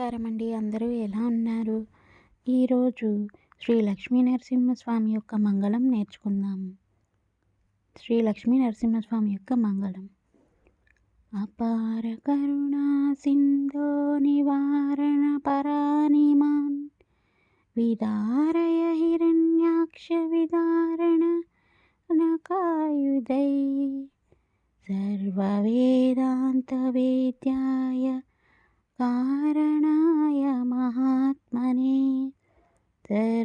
నమస్కారం అండి. అందరూ ఎలా ఉన్నారు? ఈరోజు శ్రీ లక్ష్మీ నరసింహస్వామి యొక్క మంగళం నేర్చుకుందాం. శ్రీ లక్ష్మీ నరసింహస్వామి యొక్క మంగళం. అపార కరుణా సింధో నివారణ పరానిమాన్ విదారయ హిరణ్యాక్ష విదారణ నకాయుధై సర్వవేదాంత వేద్యాయ कारणाय महात्मने सर्वलोकशरण्याय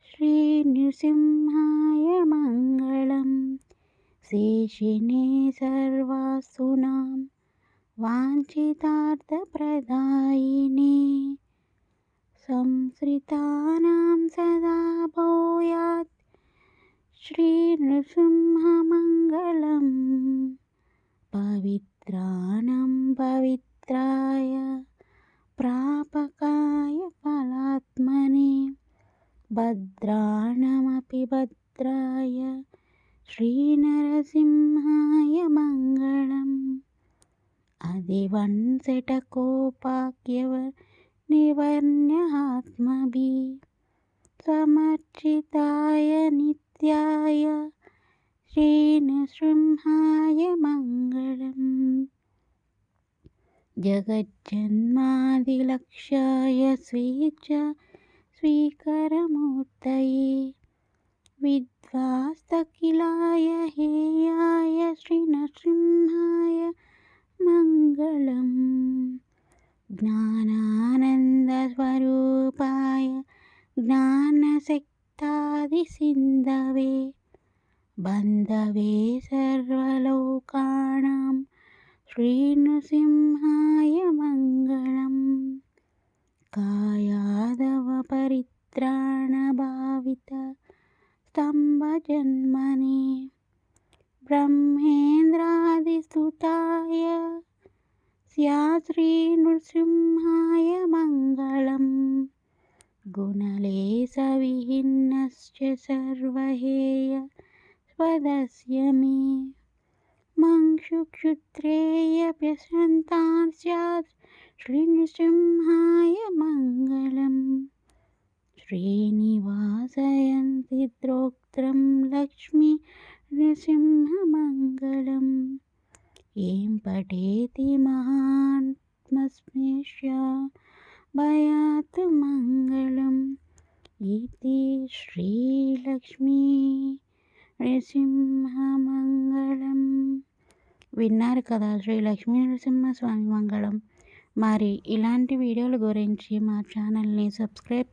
श्रीनृसिंहाय मङ्गलम् शेषिने सर्वासुनां वाञ्छितार्थप्रदायिने संश्रितानां सदा भूयात् श्रीनृसिंहमङ्गलम् पवित्राणां पवित्राय प्रापकाय फलात्मने भद्राणामपि भद्राय श्रीनरसिंहाय मङ्गलम् अधिवंशटकोपाग्यनिवर्ण्यहात्मभिः समर्चिताय नित्याय श्रीनृसिंहाय मङ्गलम् जगज्जन्मादिलक्ष्याय स्वीकरमूर्तये विद्वास्तकिलाय हेयाय श्रीनृसिंहाय मङ्गलम् ज्ञानानन्दस्वरूपाय ज्ञानशक्तादिसिन्धवे बन्धवे सर्वलोकानां श्रीनृसिंहाय मङ्गलम् कायादवपरित्राणभावित स्तम्भजन्मने ब्रह्मेन्द्रादिस्तुताय श्रीनृसिंहाय मङ्गलम् गुणलेशविहीनश्च सर्वहेय स्वदस्य मे मंशुक्षुत्रेयप्यसन्तान् स्यात् श्रीनृसिंहाय मङ्गलम् श्रीनिवासयन्ति द्रोक्त्रं लक्ष्मी नृसिंहमङ्गलम् यें पठेति महात्मस्मिश्च भयात् मङ्गलम् इति श्रीलक्ष्मी నరసింహమంగళం. విన్నారు కదా శ్రీ లక్ష్మీ నరసింహస్వామి మంగళం. మరి ఇలాంటి వీడియోల గురించి మా ఛానల్ని సబ్స్క్రైబ్